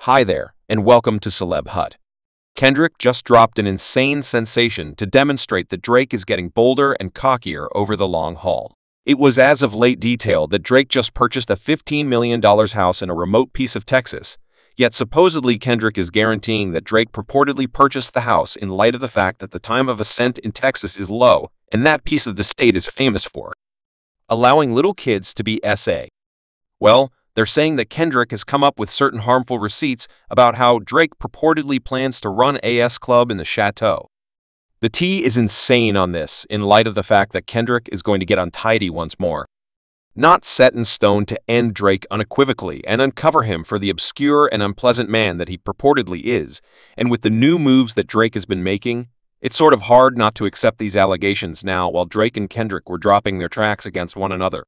Hi there, and welcome to Celeb Hut. Kendrick just dropped an insane sensation to demonstrate that Drake is getting bolder and cockier over the long haul. It was as of late detailed that Drake just purchased a $15 million house in a remote piece of Texas, yet supposedly Kendrick is guaranteeing that Drake purportedly purchased the house in light of the fact that the time of ascent in Texas is low, and that piece of the state is famous for allowing little kids to be SA. Well, they're saying that Kendrick has come up with certain harmful receipts about how Drake purportedly plans to run AS Club in the chateau. The tea is insane on this, in light of the fact that Kendrick is going to get untidy once more. Not set in stone to end Drake unequivocally and uncover him for the obscure and unpleasant man that he purportedly is, and with the new moves that Drake has been making, it's sort of hard not to accept these allegations now while Drake and Kendrick were dropping their tracks against one another.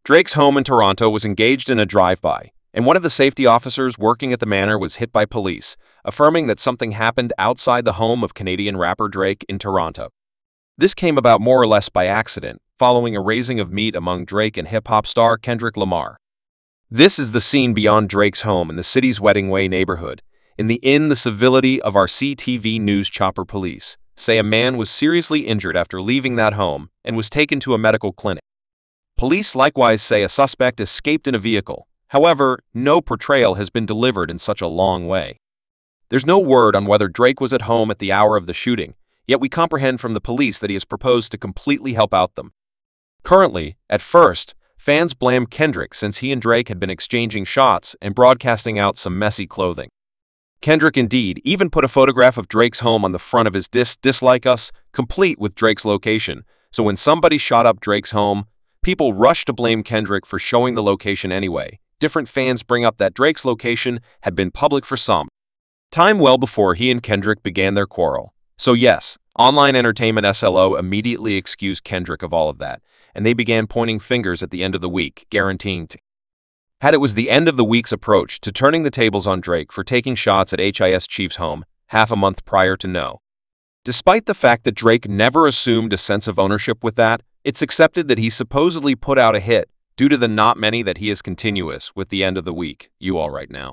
Drake's home in Toronto was engaged in a drive-by, and one of the safety officers working at the manor was hit by police, affirming that something happened outside the home of Canadian rapper Drake in Toronto. This came about more or less by accident, following a raising of meat among Drake and hip-hop star Kendrick Lamar. This is the scene beyond Drake's home in the city's Wedding Way neighborhood. In the civility of our CTV News chopper police, say a man was seriously injured after leaving that home and was taken to a medical clinic. Police likewise say a suspect escaped in a vehicle. However, no portrayal has been delivered in such a long way. There's no word on whether Drake was at home at the hour of the shooting, yet we comprehend from the police that he has proposed to completely help out them. Currently, at first, fans blame Kendrick since he and Drake had been exchanging shots and broadcasting out some messy clothing. Kendrick indeed even put a photograph of Drake's home on the front of his Dislike Us, complete with Drake's location, so when somebody shot up Drake's home, people rush to blame Kendrick for showing the location anyway. Different fans bring up that Drake's location had been public for some time well before he and Kendrick began their quarrel. So yes, online entertainment SLO immediately excused Kendrick of all of that, and they began pointing fingers at the end of the week, guaranteeing to had it was the end of the week's approach to turning the tables on Drake for taking shots at HIS Chief's home half a month prior to no. Despite the fact that Drake never assumed a sense of ownership with that, it's accepted that he supposedly put out a hit due to the not many that he is continuous with the end of the week, you all right now.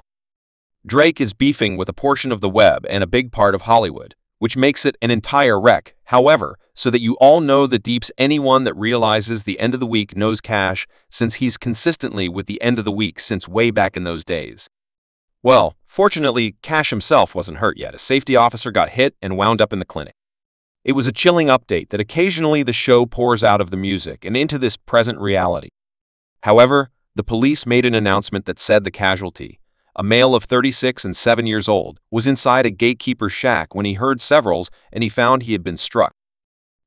Drake is beefing with a portion of the web and a big part of Hollywood, which makes it an entire wreck. However, so that you all know the deeps, anyone that realizes the end of the week knows Cash, since he's consistently with the end of the week since way back in those days. Well, fortunately, Cash himself wasn't hurt yet. A safety officer got hit and wound up in the clinic. It was a chilling update that occasionally the show pours out of the music and into this present reality. However, the police made an announcement that said the casualty, a male of 36 and 7 years old, was inside a gatekeeper's shack when he heard severals and he found he had been struck.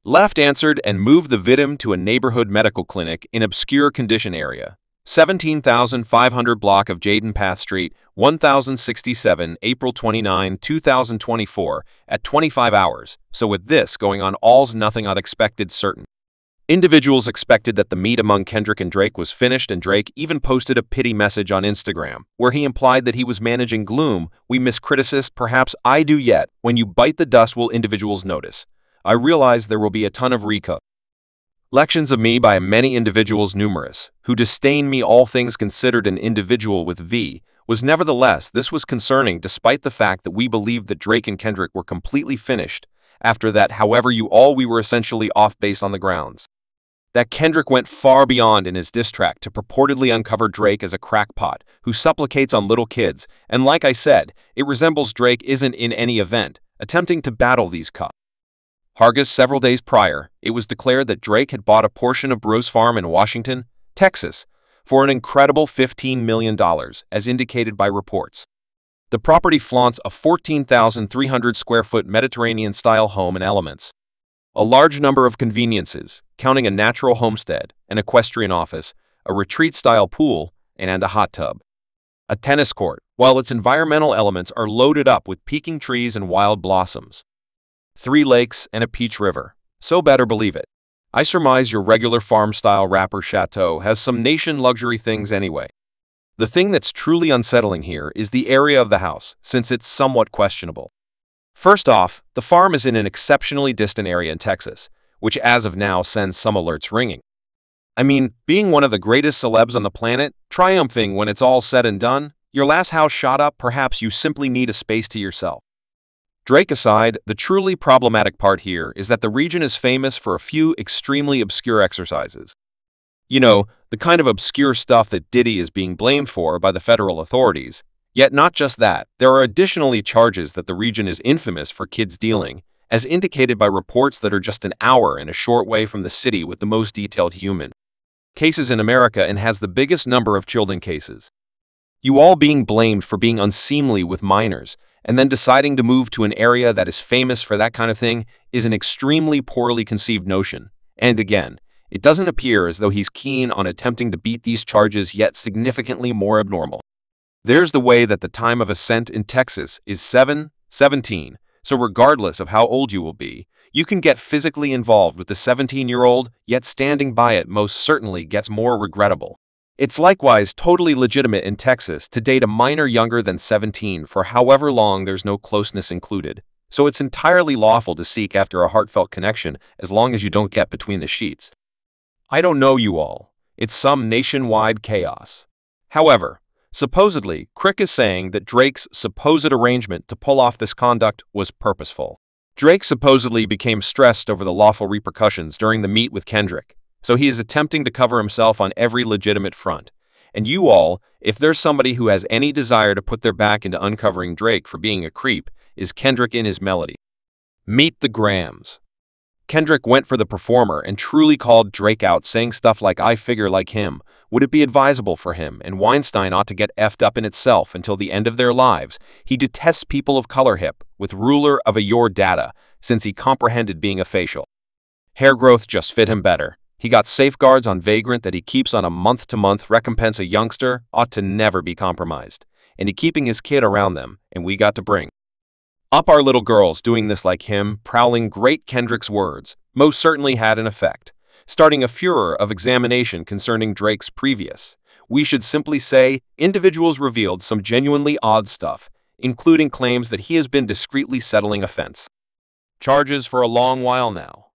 Left answered and moved the victim to a neighborhood medical clinic in obscure condition area. 17,500 block of Jaden Path Street, 1067, April 29, 2024, at 25 hours, so with this going on all's nothing unexpected certain. Individuals expected that the meet among Kendrick and Drake was finished, and Drake even posted a pity message on Instagram, where he implied that he was managing gloom. We miss criticism, perhaps I do yet. When you bite the dust will individuals notice. I realize there will be a ton of lections of me by many individuals numerous, who disdain me all things considered. An individual with V was nevertheless this was concerning despite the fact that we believed that Drake and Kendrick were completely finished. After that, however, we were essentially off base on the grounds that Kendrick went far beyond in his diss track to purportedly uncover Drake as a crackpot who supplicates on little kids, and like I said, it resembles Drake isn't in any event attempting to battle these Hargis. Several days prior, it was declared that Drake had bought a portion of Bruce Farm in Washington, Texas, for an incredible $15 million, as indicated by reports. The property flaunts a 14,300 square foot Mediterranean-style home and elements. A large number of conveniences, counting a natural homestead, an equestrian office, a retreat-style pool, and a hot tub. A tennis court, while its environmental elements are loaded up with peaking trees and wild blossoms. 3 lakes and a peach river. So better believe it. I surmise your regular farm-style rapper chateau has some nation luxury things anyway. The thing that's truly unsettling here is the area of the house, since it's somewhat questionable. First off, the farm is in an exceptionally distant area in Texas, which as of now sends some alerts ringing. I mean, being one of the greatest celebs on the planet, triumphing when it's all said and done, Your last house shot up, perhaps you simply need a space to yourself. Drake aside, the truly problematic part here is that the region is famous for a few extremely obscure exercises. You know, the kind of obscure stuff that Diddy is being blamed for by the federal authorities. Yet not just that, there are additionally charges that the region is infamous for kids dealing, as indicated by reports that are just an hour and a short way from the city with the most detailed human cases in America and has the biggest number of children cases. You all being blamed for being unseemly with minors, and then deciding to move to an area that is famous for that kind of thing is an extremely poorly conceived notion. And again, it doesn't appear as though he's keen on attempting to beat these charges, yet significantly more abnormal. There's the way that the time of ascent in Texas is 17, so regardless of how old you will be, you can get physically involved with the 17-year-old, yet standing by it most certainly gets more regrettable. It's likewise totally legitimate in Texas to date a minor younger than 17 for however long there's no closeness included, so it's entirely lawful to seek after a heartfelt connection as long as you don't get between the sheets. I don't know you all. It's some nationwide chaos. However, supposedly, Crick is saying that Drake's supposed arrangement to pull off this conduct was purposeful. Drake supposedly became stressed over the lawful repercussions during the meet with Kendrick, so he is attempting to cover himself on every legitimate front. And you all, if there's somebody who has any desire to put their back into uncovering Drake for being a creep, is Kendrick in his melody. Meet the Grams. Kendrick went for the performer and truly called Drake out, saying stuff like, "I figure like him. Would it be advisable for him? And Weinstein ought to get effed up in itself until the end of their lives. He detests people of color hip, with ruler of a your data, since he comprehended being a facial. Hair growth just fit him better. He got safeguards on Vagrant that he keeps on a month-to-month recompense. A youngster ought to never be compromised. And he keeping his kid around them, and we got to bring up our little girls doing this like him, prowling great." Kendrick's words most certainly had an effect, starting a furor of examination concerning Drake's previous, we should simply say, individuals revealed some genuinely odd stuff, including claims that he has been discreetly settling offense charges for a long while now.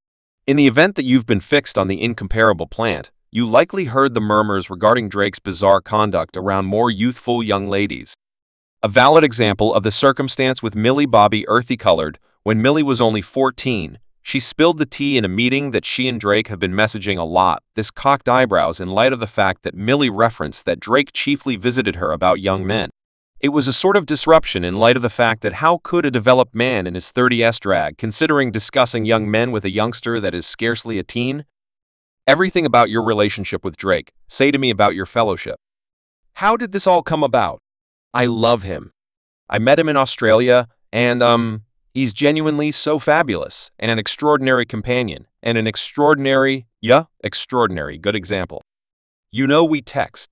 In the event that you've been fixed on the incomparable plant, you likely heard the murmurs regarding Drake's bizarre conduct around more youthful young ladies. A valid example of the circumstance with Millie Bobby earthy-colored. When Millie was only 14, she spilled the tea in a meeting that she and Drake have been messaging a lot. This cocked eyebrows in light of the fact that Millie referenced that Drake chiefly visited her about young men. It was a sort of disruption in light of the fact that how could a developed man in his 30s drag considering discussing young men with a youngster that is scarcely a teen? Everything about your relationship with Drake, say to me about your fellowship. How did this all come about? I love him. I met him in Australia, and, he's genuinely so fabulous, and an extraordinary companion, and an extraordinary good example. You know, we text.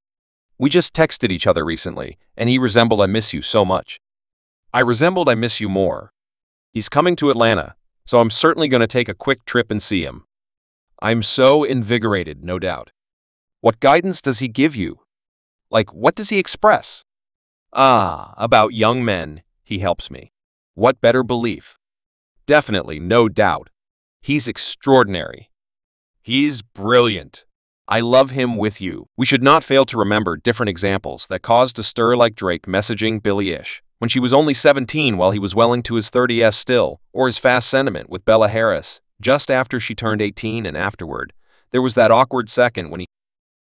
We just texted each other recently, and he resembled "I miss you" so much. I resembled "I miss you" more. He's coming to Atlanta, so I'm certainly going to take a quick trip and see him. I'm so invigorated, no doubt. What guidance does he give you? Like, what does he express? About young men, he helps me. What better belief? Definitely, no doubt. He's extraordinary. He's brilliant. I love him with you. We should not fail to remember different examples that caused a stir, like Drake messaging Billie-ish when she was only 17 while he was well into his 30s still, or his fast sentiment with Bella Harris just after she turned 18, and afterward. There was that awkward second when he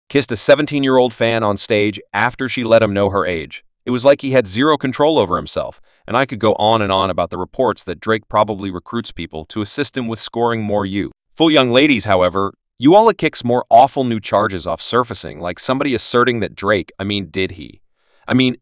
kissed a 17-year-old fan on stage after she let him know her age. It was like he had zero control over himself, and I could go on and on about the reports that Drake probably recruits people to assist him with scoring more full young ladies. However, you all, it kicks more awful new charges off surfacing, like somebody asserting that Drake, did he?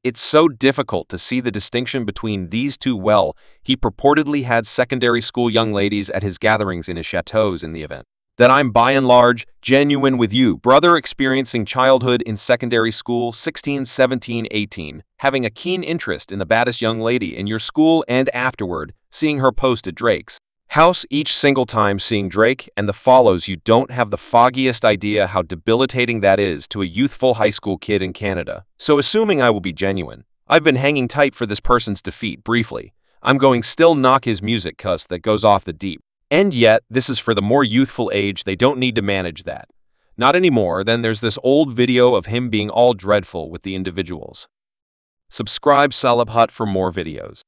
It's so difficult to see the distinction between these two. Well, he purportedly had secondary school young ladies at his gatherings in his chateaus in the event that I'm by and large genuine with you, brother, experiencing childhood in secondary school, 16, 17, 18, having a keen interest in the baddest young lady in your school, and afterward, seeing her post at Drake's house each single time seeing Drake and the follows. You don't have the foggiest idea how debilitating that is to a youthful high school kid in Canada. So assuming I will be genuine, I've been hanging tight for this person's defeat briefly. I'm going still knock his music cuss that goes off the deep. And yet, this is for the more youthful age. They don't need to manage that. Not anymore. Then there's this old video of him being all dreadful with the individuals. Subscribe Celeb Hut for more videos.